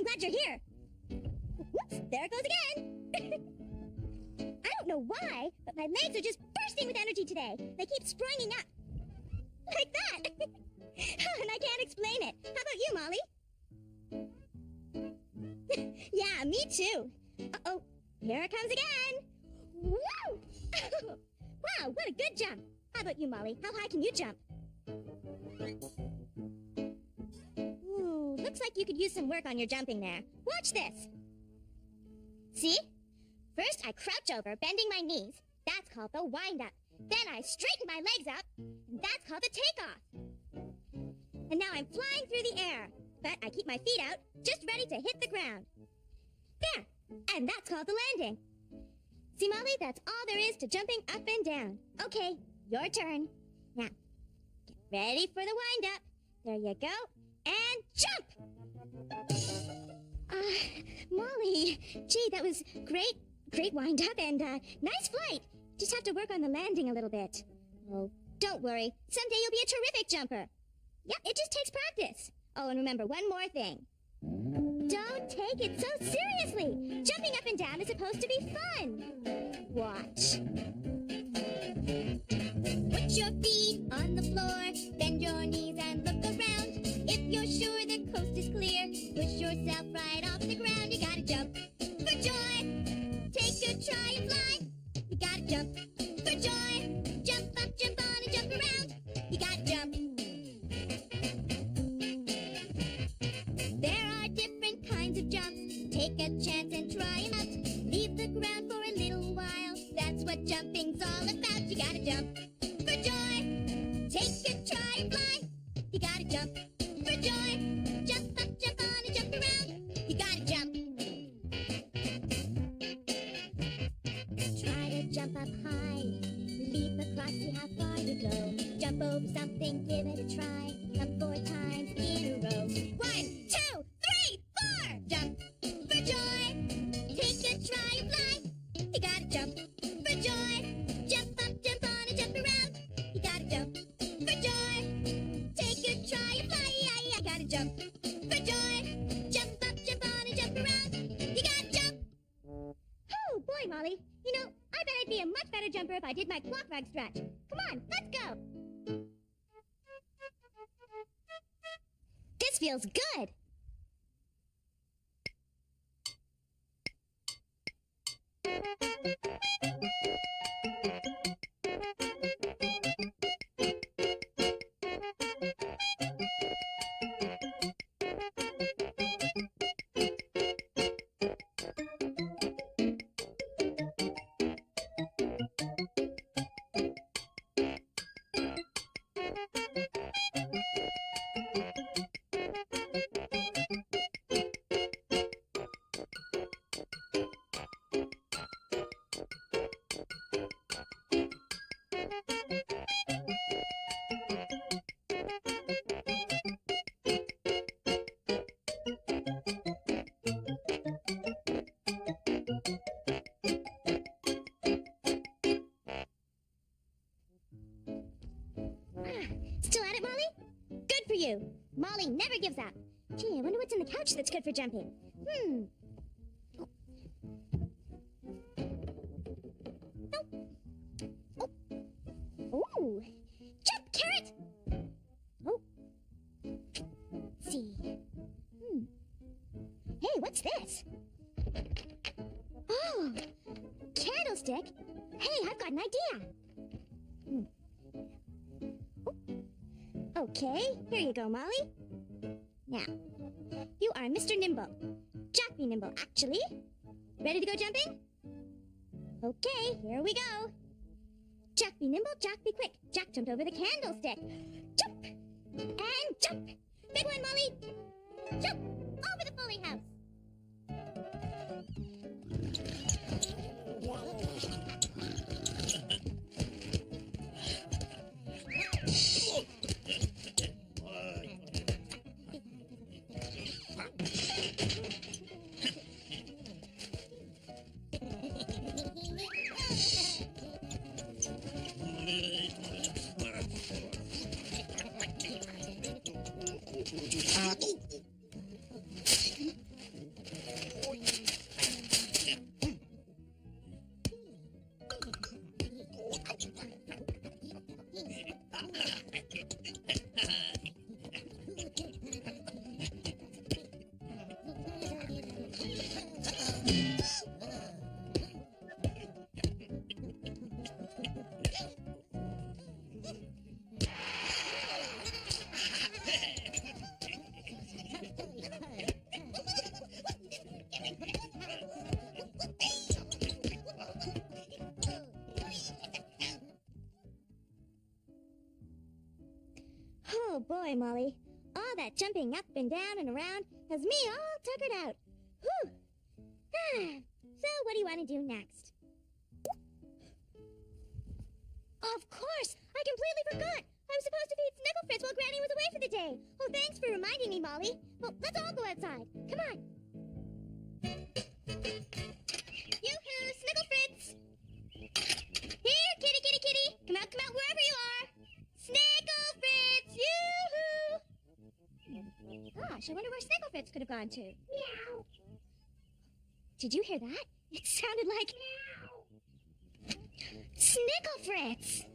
glad you're here. Whoops, there it goes again. I don't know why, but my legs are just bursting with energy today. They keep springing up. Like that. And I can't explain it. How about you, Molly? Yeah, me too. Uh-oh, here it comes again. Woo! Wow, what a good jump. How about you, Molly? How high can you jump? Ooh, looks like you could use some work on your jumping there. Watch this. See? First, I crouch over, bending my knees. That's called the wind-up. Then I straighten my legs up, and that's called the takeoff. And now I'm flying through the air, but I keep my feet out, just ready to hit the ground. There, and that's called the landing. See, Molly, that's all there is to jumping up and down. Okay, your turn. Now, get ready for the wind-up. There you go, and jump! Molly, gee, that was great wind-up and nice flight. Just have to work on the landing a little bit. Oh, don't worry. Someday you'll be a terrific jumper. Yep, it just takes practice. Oh, and remember one more thing. Don't take it so seriously. Jumping up and down is supposed to be fun. Watch. Put your feet on the floor, bend your knees and look around. If you're sure the coast is clear, push yourself right off the ground. You gotta jump for joy. Take a try and fly. You gotta jump for joy. Jump up, jump on, and jump around. You gotta jump. There are different kinds of jumps. Take a chance and try 'em out. Leave the ground for a little while. That's what jumping's all about. You gotta jump for joy. Take a try and fly. You gotta jump for joy. Jump up, jump on, and jump around. You gotta jump. Try to jump up high. Leap across, see how far you go. Jump over something, give it a try. Jump 4 times in a row. 1, 2, 3, 4. Jump for joy. Take a try and fly. You gotta jump for joy. Jump up, jump on, and jump around. You gotta jump for joy. Take a try and fly. You gotta jump for joy. Jump up, jump on, and jump around. You gotta jump. Oh, boy, Molly. You know, I bet I'd be a much better jumper if I did my clock rag stretch. Come on, let's go. This feels good. Still at it, Molly? Good for you. Molly never gives up. Gee, I wonder what's in the couch that's good for jumping. Oh. Ooh. Jump, carrot! Oh. Let's see. Hey, what's this? Oh, candlestick. Hey, I've got an idea. Okay, here you go, Molly. Now, you are Mr. Nimble. Jack be nimble, actually. Ready to go jumping? Okay, here we go. Jack be nimble, Jack be quick. Jack jumped over the candlestick. Jump! And jump! Big one, Molly! Jump! Over the Foley house! Oh boy, Molly. All that jumping up and down and around has me all tuckered out. Whew. So what do you want to do next? Of course! I completely forgot! I was supposed to feed Snickle Fritz while Granny was away for the day. Oh, thanks for reminding me, Molly. Well, let's all go outside. Come on. Yoo-hoo, Snickle Fritz! Here, kitty, kitty, kitty! Come out, wherever you are! Snickle Fritz! Yoo-hoo! Gosh, I wonder where Snickle Fritz could have gone to. Meow! Did you hear that? It sounded like... Meow! Snickle Fritz!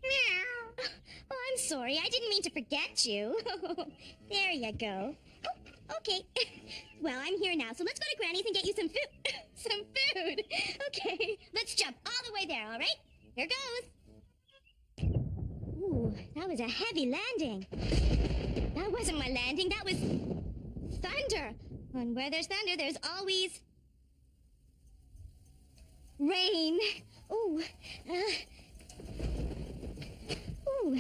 Meow! Oh, I'm sorry. I didn't mean to forget you. There you go. Oh, okay. Well, I'm here now, so let's go to Granny's and get you some food. Some food. Okay, let's jump all the way there, all right? Here goes. Ooh, that was a heavy landing. That wasn't my landing. That was thunder. And where there's thunder, there's always rain. Ooh. Ooh.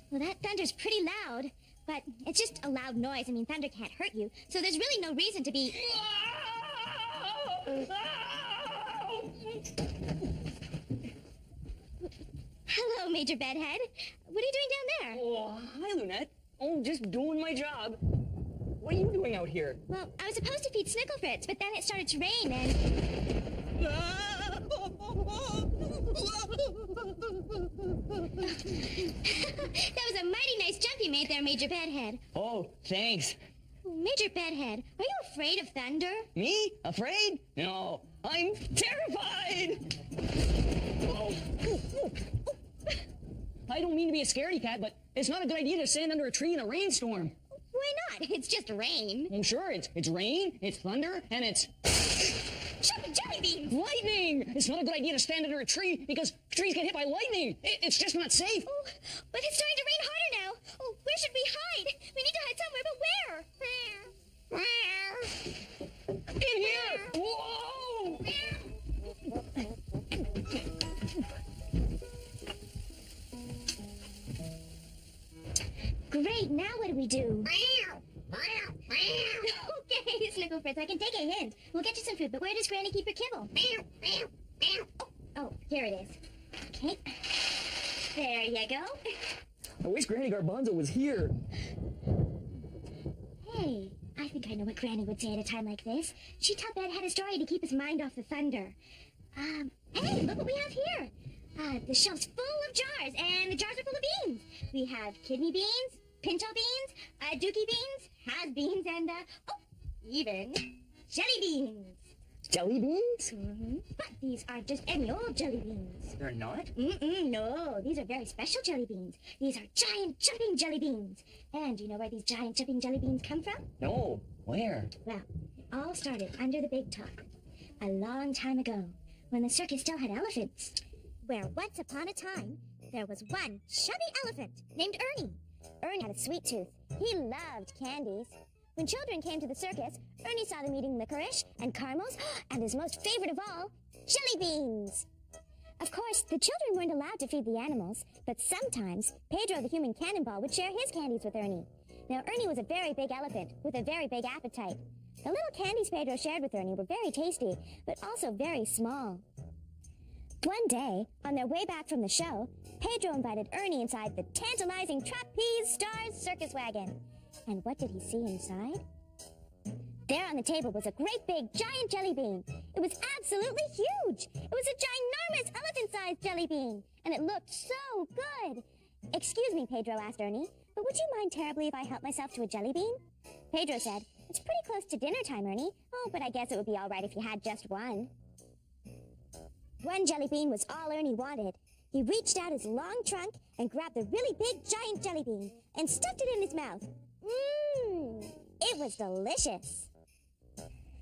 Well, that thunder's pretty loud, but it's just a loud noise. I mean, thunder can't hurt you, so there's really no reason to be... Hello, Major Bedhead. What are you doing down there? Oh, hi, Lunette. Oh, just doing my job. What are you doing out here? Well, I was supposed to feed Snickle Fritz, but then it started to rain and... That was a mighty nice jump you made there, Major Bedhead. Oh, thanks. Major Bedhead, are you afraid of thunder? Me? Afraid? No, I'm terrified! Oh. I don't mean to be a scaredy cat, but it's not a good idea to stand under a tree in a rainstorm. Why not? It's just rain. I'm sure it's rain, it's thunder, and it's... Jelly beans! Lightning! It's not a good idea to stand under a tree because trees get hit by lightning. It's just not safe. Oh, but it's starting to rain harder now. Oh, where should we hide? We need to hide somewhere, but where? In here! Whoa! Great, now what do we do? Okay, Snickle Fritz, I can take a hint. We'll get you some food, but where does Granny keep her kibble? Oh, here it is. Okay. There you go. I wish Granny Garbanzo was here. Hey, I think I know what Granny would say at a time like this. She'd tell Bedhead a story to keep his mind off the thunder. Hey, look what we have here. The shelf's full of jars, and the jars are full of beans. We have kidney beans, pinto beans, dookie beans, has-beans, and, even jelly beans. Jelly beans? Mm-hmm. But these aren't just any old jelly beans. They're not? No. These are very special jelly beans. These are giant jumping jelly beans. And do you know where these giant jumping jelly beans come from? No. Where? Well, it all started under the big top. A long time ago, when the circus still had elephants. Where once upon a time, there was one chubby elephant named Ernie. Ernie had a sweet tooth. He loved candies. When children came to the circus, Ernie saw them eating licorice and caramels, and his most favorite of all, jelly beans. Of course, the children weren't allowed to feed the animals, but sometimes Pedro the human cannonball would share his candies with Ernie. Now, Ernie was a very big elephant with a very big appetite. The little candies Pedro shared with Ernie were very tasty, but also very small. One day, on their way back from the show, Pedro invited Ernie inside the tantalizing Trapeze Stars circus wagon. And what did he see inside? There on the table was a great big giant jelly bean. It was absolutely huge. It was a ginormous elephant-sized jelly bean, and it looked so good. Excuse me, Pedro asked Ernie, but would you mind terribly if I helped myself to a jelly bean? Pedro said, it's pretty close to dinner time, Ernie. Oh, but I guess it would be all right if you had just one. One jelly bean was all Ernie wanted. He reached out his long trunk and grabbed the really big giant jelly bean and stuffed it in his mouth. It was delicious.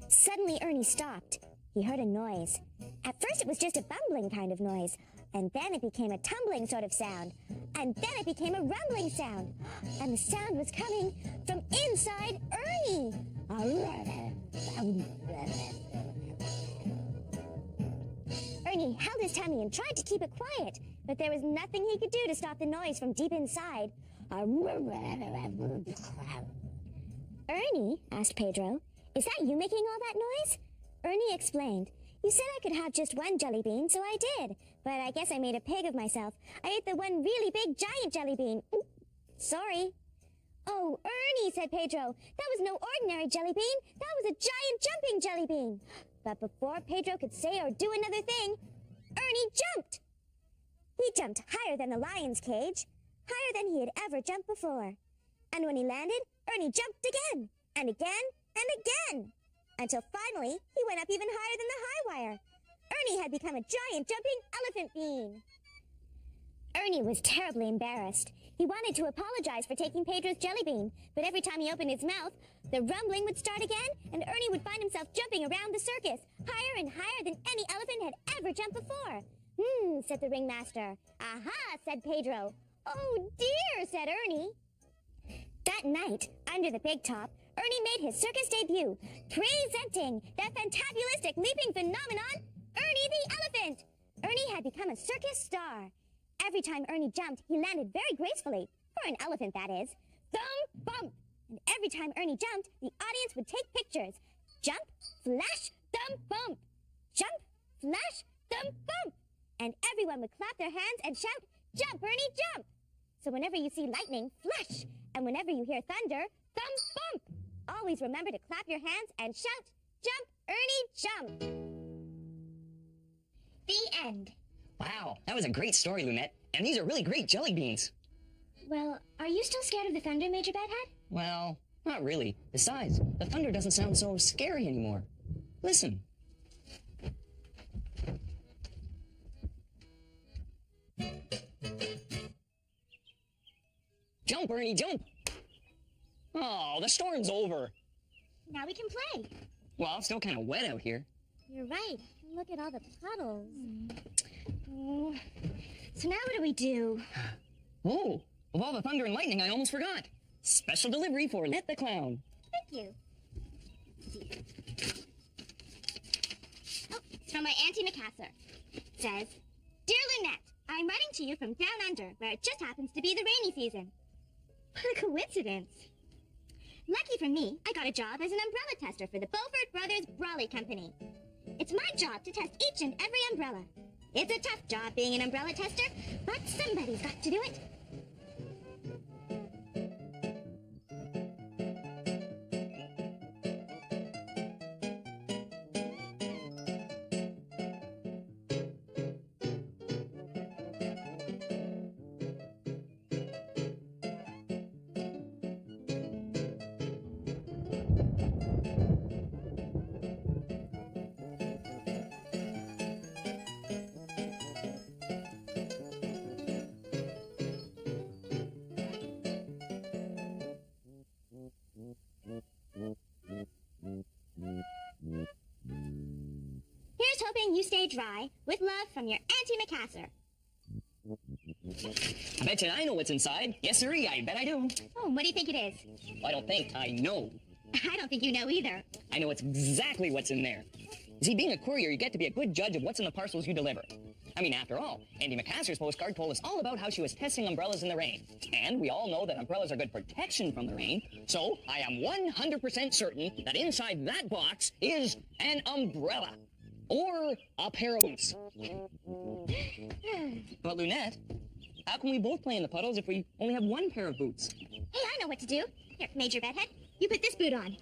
Suddenly Ernie stopped. He heard a noise. At first it was just a bumbling kind of noise, and then it became a tumbling sort of sound, and then it became a rumbling sound, and the sound was coming from inside Ernie. Ernie held his tummy and tried to keep it quiet, but there was nothing he could do to stop the noise from deep inside. Ernie, asked Pedro, is that you making all that noise? Ernie explained, you said I could have just one jelly bean, so I did. But I guess I made a pig of myself. I ate the one really big giant jelly bean. Ooh, sorry. Oh, Ernie, said Pedro, that was no ordinary jelly bean. That was a giant jumping jelly bean. But before Pedro could say or do another thing, Ernie jumped. He jumped higher than the lion's cage, higher than he had ever jumped before. And when he landed, Ernie jumped again, and again, and again, until finally he went up even higher than the high wire. Ernie had become a giant jumping elephant bean. Ernie was terribly embarrassed. He wanted to apologize for taking Pedro's jelly bean, but every time he opened his mouth, the rumbling would start again, and Ernie would find himself jumping around the circus, higher and higher than any elephant had ever jumped before. Said the ringmaster. Aha, said Pedro. Oh, dear, said Ernie. That night, under the big top, Ernie made his circus debut, presenting the fantabulistic leaping phenomenon, Ernie the Elephant. Ernie had become a circus star. Every time Ernie jumped, he landed very gracefully, for an elephant, that is. Thump, bump! And every time Ernie jumped, the audience would take pictures. Jump, flash, thump, bump! Jump, flash, thump, bump! And everyone would clap their hands and shout, jump, Ernie, jump! So whenever you see lightning, flash! And whenever you hear thunder, thump, bump! Always remember to clap your hands and shout, jump, Ernie, jump! The end. Wow, that was a great story, Lunette. And these are really great jelly beans. Well, are you still scared of the thunder, Major Bedhead? Well, not really. Besides, the thunder doesn't sound so scary anymore. Listen. Jump, Ernie, jump! Oh, the storm's over. Now we can play. Well, it's still kind of wet out here. You're right. Look at all the puddles. Oh. So now what do we do? Oh, with all the thunder and lightning, I almost forgot. Special delivery for Lunette the Clown. Thank you. Oh, it's from my Auntie Macassar. It says, Dear Lunette, I'm writing to you from down under, where it just happens to be the rainy season. What a coincidence. Lucky for me, I got a job as an umbrella tester for the Beaufort Brothers Brawley Company. It's my job to test each and every umbrella. It's a tough job being an umbrella tester, but somebody's got to do it. Here's hoping you stay dry, with love from your Auntie Macassar. I bet you I know what's inside. Yes, sirree, I bet I do. Oh, what do you think it is? I don't think, I know. I don't think you know either. I know exactly what's in there. You see, being a courier, you get to be a good judge of what's in the parcels you deliver. I mean, after all, Auntie Macassar's postcard told us all about how she was testing umbrellas in the rain. And we all know that umbrellas are good protection from the rain. So I am 100% certain that inside that box is an umbrella. Or a pair of boots. But Lunette, how can we both play in the puddles if we only have one pair of boots? Hey, I know what to do. Here, Major Bedhead, you put this boot on.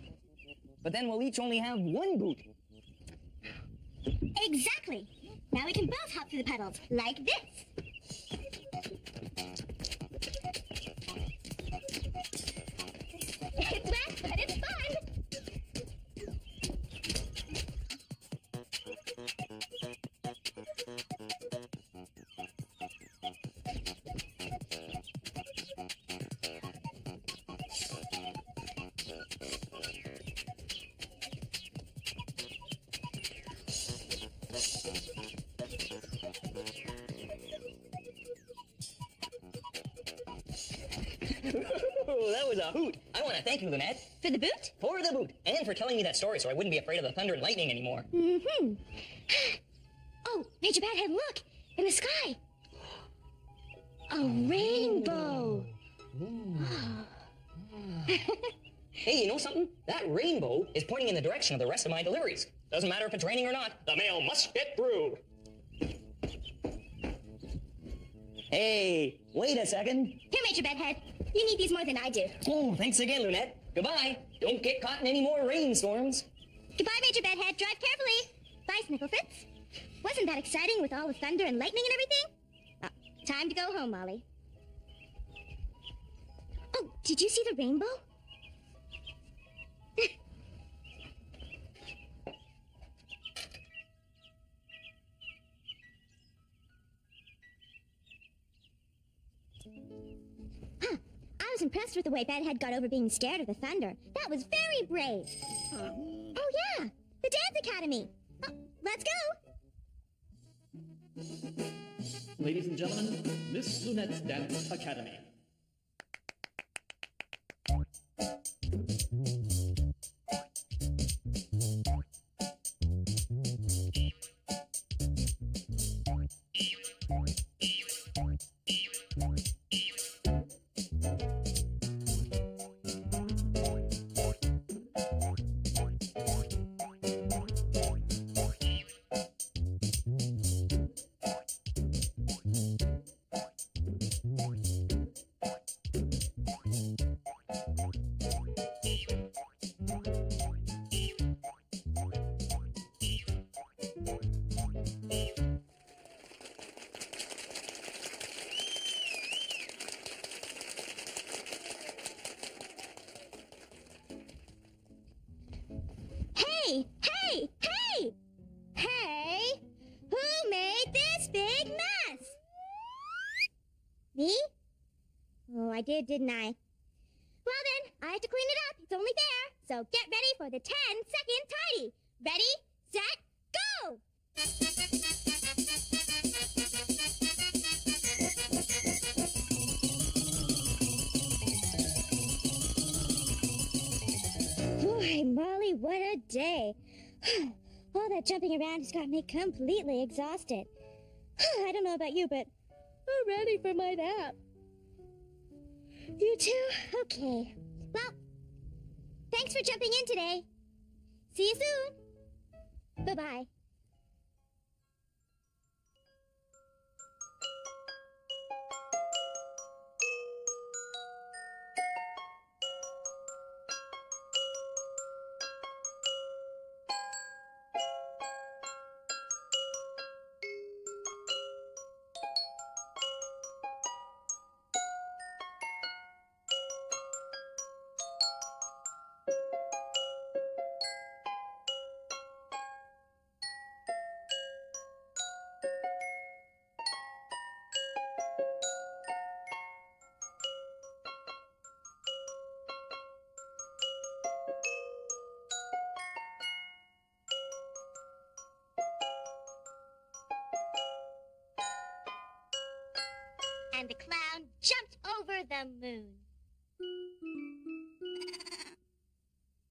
But then we'll each only have one boot. Exactly. Now we can both hop through the puddles, like this. It's wet, but it's fun. Oh, that was a hoot. I want to thank you, Lunette. For the boot? For the boot. And for telling me that story so I wouldn't be afraid of the thunder and lightning anymore. Mm-hmm. Oh, Major Badhead, look! In the sky! A rainbow! Ooh. Hey, you know something? That rainbow is pointing in the direction of the rest of my deliveries. Doesn't matter if it's raining or not, the mail must get through. Hey, wait a second. Here, Major Bedhead. You need these more than I do. Oh, thanks again, Lunette. Goodbye. Don't get caught in any more rainstorms. Goodbye, Major Bedhead. Drive carefully. Bye, Snifflefritz. Wasn't that exciting with all the thunder and lightning and everything? Time to go home, Molly. Oh, did you see the rainbow? Huh. I was impressed with the way Bedhead got over being scared of the thunder. That was very brave. Oh, yeah. The Dance Academy. Oh, let's go. Ladies and gentlemen, Miss Lunette's Dance Academy. Hey! Hey! Hey! Hey! Who made this big mess? Me? Oh, I didn't I? Well then, I have to clean it up. It's only fair. So get ready for the 10-second tidy. Ready, set, go! Boy, Molly, what a day. All that jumping around has got me completely exhausted. I don't know about you, but I'm ready for my nap. You too? Okay. Well, thanks for jumping in today. See you soon. Bye-bye. And the clown jumped over the moon.